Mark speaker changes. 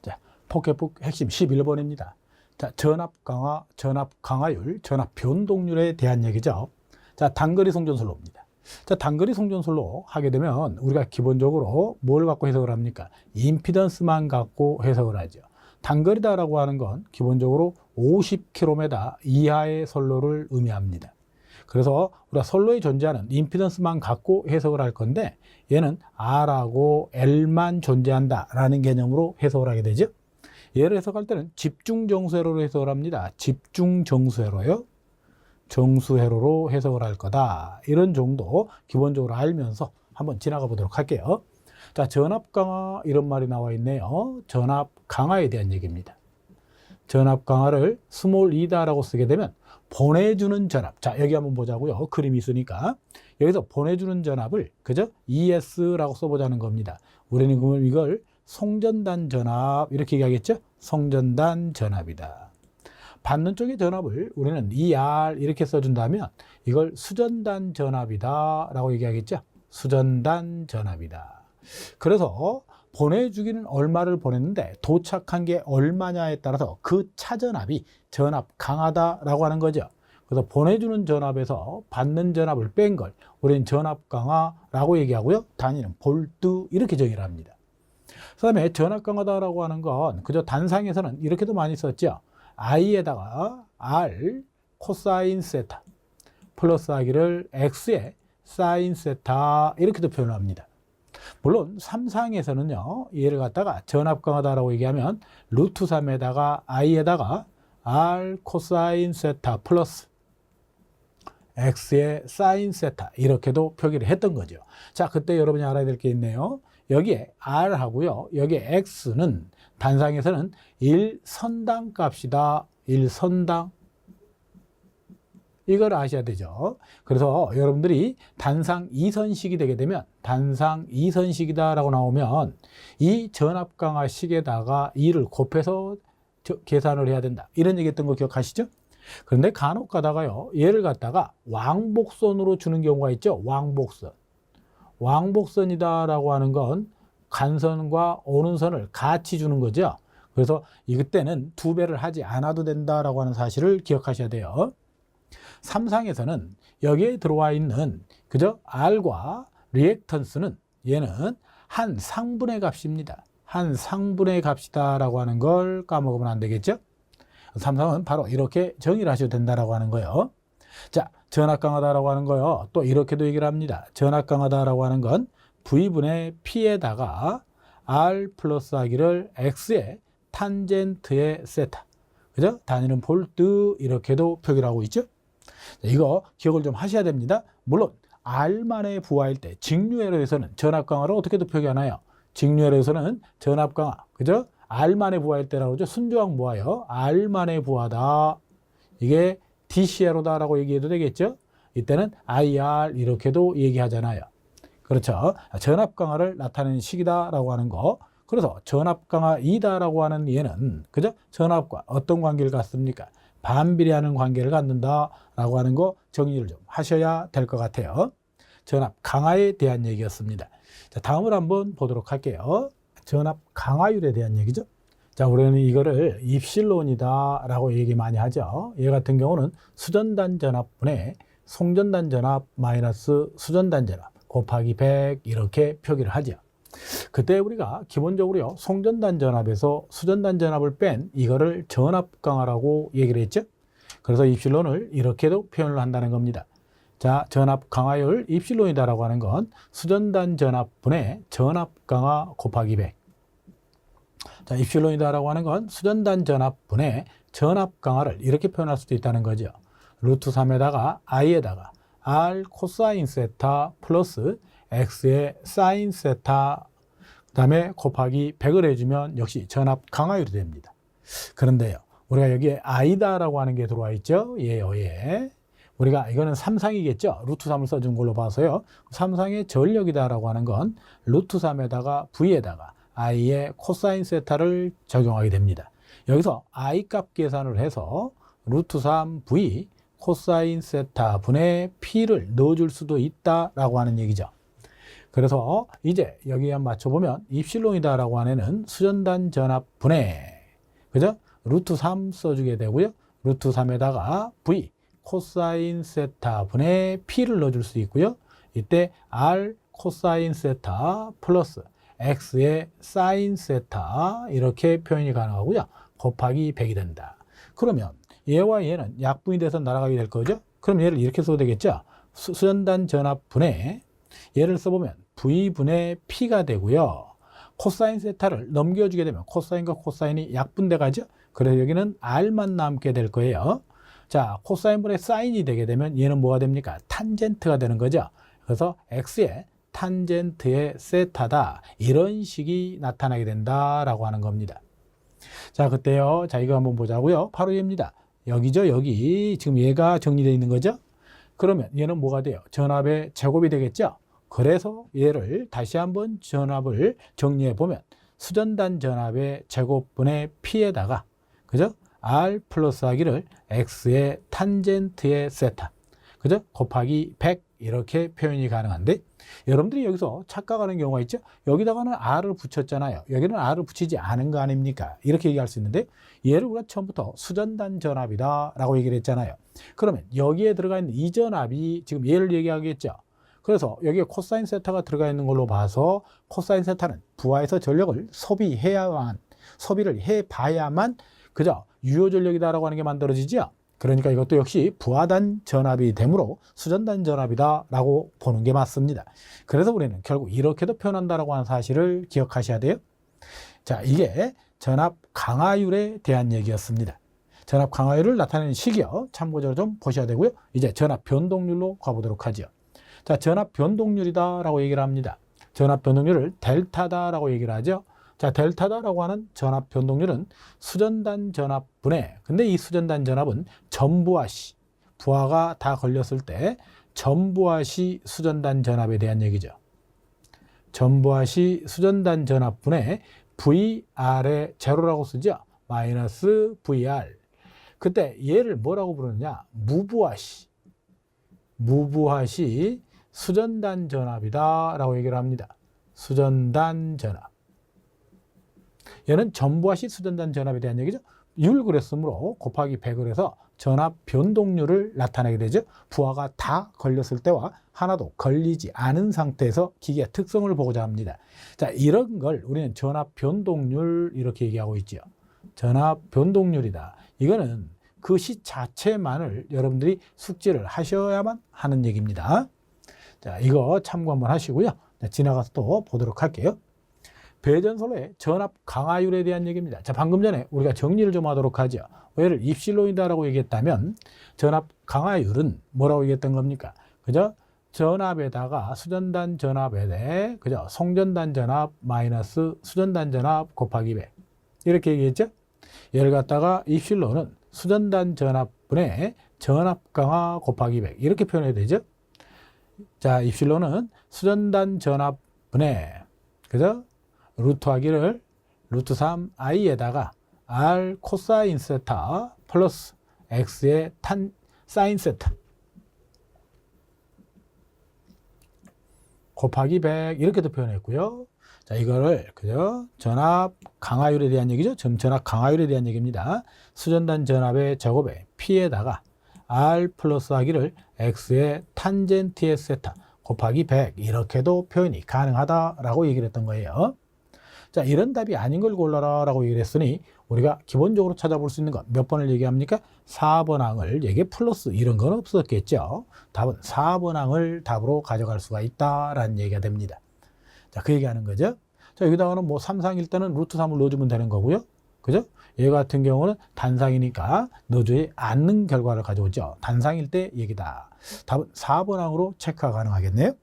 Speaker 1: 자, 포켓북 핵심 11번입니다. 자, 전압 강화, 전압 강화율, 전압 변동률에 대한 얘기죠. 자, 단거리 송전솔로입니다. 자, 단거리 송전솔로 하게 되면 우리가 기본적으로 뭘 갖고 해석을 합니까? 임피던스만 갖고 해석을 하죠. 단거리다라고 하는 건 기본적으로 50km 이하의 선로를 의미합니다. 그래서 우리가 선로에 존재하는 임피던스만 갖고 해석을 할 건데, 얘는 R하고 L만 존재한다라는 개념으로 해석을 하게 되죠. 얘를 해석할 때는 집중정수회로로 해석을 합니다. 집중정수회로요. 정수회로로 해석을 할 거다. 이런 정도 기본적으로 알면서 한번 지나가 보도록 할게요. 자, 전압 강화 이런 말이 나와 있네요. 전압 강화에 대한 얘기입니다. 전압 강화를 스몰 e다라고 쓰게 되면 보내주는 전압. 자, 여기 한번 보자고요. 그림이 있으니까. 여기서 보내주는 전압을 그죠? ES라고 써보자는 겁니다. 우리는 그러면 이걸 송전단 전압 이렇게 얘기하겠죠? 송전단 전압이다. 받는 쪽의 전압을 우리는 ER 이렇게 써준다면 이걸 수전단 전압이다 라고 얘기하겠죠? 수전단 전압이다. 그래서 보내주기는 얼마를 보냈는데 도착한 게 얼마냐에 따라서 그 차전압이 전압 강하다라고 하는 거죠. 그래서 보내주는 전압에서 받는 전압을 뺀 걸 우리는 전압 강하라고 얘기하고요. 단위는 볼트 이렇게 정의를 합니다. 그 다음에 전압 강하다라고 하는 건 그저 단상에서는 이렇게도 많이 썼죠. I에다가 R 코사인 세타 플러스 하기를 X에 사인 세타 이렇게도 표현을 합니다. 물론 3상에서는요, 얘를 갖다가 전압 강하다라고 얘기하면 루트 3에다가 I에다가 R 코사인 세타 플러스 X의 사인 세타 이렇게도 표기를 했던 거죠. 자, 그때 여러분이 알아야 될 게 있네요. 여기에 R하고요, 여기에 X는 단상에서는 1선당 값이다. 1선당. 이걸 아셔야 되죠. 그래서 여러분들이 단상 2선식이 되게 되면 단상 2선식이다 라고 나오면 이 전압 강화 식에다가 2를 곱해서 계산을 해야 된다. 이런 얘기 했던 거 기억하시죠? 그런데 간혹 가다가요, 얘를 갖다가 왕복선으로 주는 경우가 있죠. 왕복선. 왕복선이다 라고 하는 건 간선과 오는 선을 같이 주는 거죠. 그래서 이때는 2배를 하지 않아도 된다라고 하는 사실을 기억하셔야 돼요. 3상에서는 여기에 들어와 있는 그저 R과 리액턴스는 얘는 한 상분의 값입니다. 한 상분의 값이다라고 하는 걸 까먹으면 안 되겠죠. 3상은 바로 이렇게 정의를 하셔도 된다라고 하는 거예요. 자, 전압 강하다라고 하는 거요. 또 이렇게도 얘기를 합니다. 전압 강하다라고 하는 건 V분의 P에다가 R 플러스 하기를 X의 탄젠트의 세타. 그죠? 단위는 볼트 이렇게도 표기를 하고 있죠. 이거 기억을 좀 하셔야 됩니다. 물론 R만의 부하일 때 직류회로에서는 전압 강화를 어떻게도 표기하나요? 직류회로에서는 전압 강화. 그죠? R만의 부하일 때라고 그러죠. 순조항 부하요. R만의 부하다. 이게 DC회로다라고 얘기해도 되겠죠? 이때는 IR 이렇게도 얘기하잖아요. 그렇죠. 전압 강화를 나타내는 식이다라고 하는 거. 그래서 전압 강화 2다라고 하는 얘는 그죠? 전압과 어떤 관계를 갖습니까? 반비례하는 관계를 갖는다라고 하는 거 정리를 좀 하셔야 될 것 같아요. 전압 강화에 대한 얘기였습니다. 자, 다음을 한번 보도록 할게요. 전압 강화율에 대한 얘기죠. 자, 우리는 이거를 입실론이다라고 얘기 많이 하죠. 얘 같은 경우는 수전단 전압분의 송전단 전압 마이너스 수전단 전압 곱하기 100 이렇게 표기를 하죠. 그때 우리가 기본적으로요, 송전단 전압에서 수전단 전압을 뺀 이거를 전압 강화라고 얘기를 했죠. 그래서 입실론을 이렇게도 표현을 한다는 겁니다. 자, 전압 강화율 입실론이다라고 하는 건 수전단 전압분의 전압 강화 곱하기 100. 자, 입실론이다라고 하는 건 수전단 전압분의 전압 강화를 이렇게 표현할 수도 있다는 거죠. 루트 3에다가 I에다가 R 코사인 세타 플러스 X의 사인 세타 그 다음에 곱하기 100을 해주면 역시 전압 강화율이 됩니다. 그런데요, 우리가 여기에 I다라고 하는 게 들어와 있죠. 얘. 우리가 이거는 3상이겠죠. 루트 3을 써준 걸로 봐서요. 3상의 전력이다라고 하는 건 루트 3에다가 V에다가 I의 코사인 세타를 적용하게 됩니다. 여기서 I 값 계산을 해서 루트 3 V 코사인 세타 분의 P를 넣어줄 수도 있다라고 하는 얘기죠. 그래서 이제 여기에 맞춰보면 입실론이다라고 하는 애는 수전단 전압 분의, 그죠? 루트 3 써주게 되고요. 루트 3에다가 V 코사인 세타 분의 P를 넣어줄 수 있고요. 이때 R 코사인 세타 플러스 X의 사인 세타 이렇게 표현이 가능하고요. 곱하기 100이 된다. 그러면 얘와 얘는 약분이 돼서 날아가게 될 거죠. 그럼 얘를 이렇게 써도 되겠죠. 수전단 전압 분의 얘를 써보면 V분의 P가 되고요. 코사인 세타를 넘겨주게 되면 코사인과 코사인이 약분돼 가죠. 그래서 여기는 R만 남게 될 거예요. 자, 코사인분의 사인이 되게 되면 얘는 뭐가 됩니까? 탄젠트가 되는 거죠. 그래서 X의 탄젠트의 세타다. 이런 식이 나타나게 된다라고 하는 겁니다. 자, 그때요. 자, 이거 한번 보자고요. 바로 얘입니다. 여기죠. 여기. 지금 얘가 정리되어 있는 거죠. 그러면 얘는 뭐가 돼요? 전압의 제곱이 되겠죠. 그래서 얘를 다시 한번 전압을 정리해 보면 수전단 전압의 제곱분의 P에다가, 그죠? R 플러스 하기를 X의 탄젠트의 세타, 그죠? 곱하기 100 이렇게 표현이 가능한데, 여러분들이 여기서 착각하는 경우가 있죠. 여기다가는 R을 붙였잖아요. 여기는 R을 붙이지 않은 거 아닙니까? 이렇게 얘기할 수 있는데, 얘를 우리가 처음부터 수전단 전압이다 라고 얘기를 했잖아요. 그러면 여기에 들어가 있는 이 전압이 지금 얘를 얘기하겠죠. 그래서 여기에 코사인 세타가 들어가 있는 걸로 봐서 코사인 세타는 부하에서 전력을 소비를 해봐야만, 그죠? 유효 전력이다라고 하는 게 만들어지죠. 그러니까 이것도 역시 부하단 전압이 되므로 수전단 전압이다라고 보는 게 맞습니다. 그래서 우리는 결국 이렇게도 표현한다라고 하는 사실을 기억하셔야 돼요. 자, 이게 전압 강화율에 대한 얘기였습니다. 전압 강화율을 나타내는 식이요. 참고적으로 좀 보셔야 되고요. 이제 전압 변동률로 가보도록 하죠. 자, 전압 변동률이다라고 얘기를 합니다. 전압 변동률을 델타다라고 얘기를 하죠. 자, 델타다라고 하는 전압 변동률은 수전단 전압분의, 근데 이 수전단 전압은 전부하시, 부하가 다 걸렸을 때 전부하시 수전단 전압에 대한 얘기죠. 전부하시 수전단 전압분의 VR의 제로라고 쓰죠. 마이너스 VR. 그때 얘를 뭐라고 부르느냐? 무부하시 수전단 전압이다 라고 얘기를 합니다. 수전단 전압. 얘는 전부하시 수전단 전압에 대한 얘기죠. 율 그랬으므로 곱하기 100을 해서 전압 변동률을 나타내게 되죠. 부하가 다 걸렸을 때와 하나도 걸리지 않은 상태에서 기계의 특성을 보고자 합니다. 자, 이런 걸 우리는 전압 변동률 이렇게 얘기하고 있죠. 전압 변동률이다. 이거는 그 시 자체만을 여러분들이 숙지를 하셔야만 하는 얘기입니다. 자, 이거 참고 한번 하시고요. 지나가서 또 보도록 할게요. 배전솔로의 전압 강화율에 대한 얘기입니다. 자, 방금 전에 우리가 정리를 좀 하도록 하죠. 얘를 입실론이다라고 얘기했다면 전압 강화율은 뭐라고 얘기했던 겁니까? 그죠? 전압에다가 수전단 전압에 대해, 그죠? 송전단 전압 마이너스 수전단 전압 곱하기 100 이렇게 얘기했죠? 얘를 갖다가 입실론은 수전단 전압분의 전압 강화 곱하기 100 이렇게 표현해야 되죠? 자, 입실론은 수전단 전압분의, 그죠? 루트 하기를 루트 3i에다가 r 코사인 세타 플러스 x의 탄 사인 세타 곱하기 100 이렇게도 표현했고요. 자, 이거를 그죠? 전압 강화율에 대한 얘기죠. 전압 강화율에 대한 얘기입니다. 수전단 전압의 제곱에 p에다가 r 플러스 하기를 x의 탄젠트의 세타 곱하기 100 이렇게도 표현이 가능하다라고 얘기를 했던 거예요. 자, 이런 답이 아닌 걸 골라라 라고 얘기를 했으니 우리가 기본적으로 찾아볼 수 있는 건 몇 번을 얘기합니까? 4번 항을 얘기해 플러스 이런 건 없었겠죠. 답은 4번 항을 답으로 가져갈 수가 있다라는 얘기가 됩니다. 자, 그 얘기하는 거죠. 자, 여기다가는 뭐 3상일 때는 루트 3을 넣어주면 되는 거고요. 그죠? 얘 같은 경우는 단상이니까 넣어주지 않는 결과를 가져오죠. 단상일 때 얘기다. 답은 4번 항으로 체크가 가능하겠네요.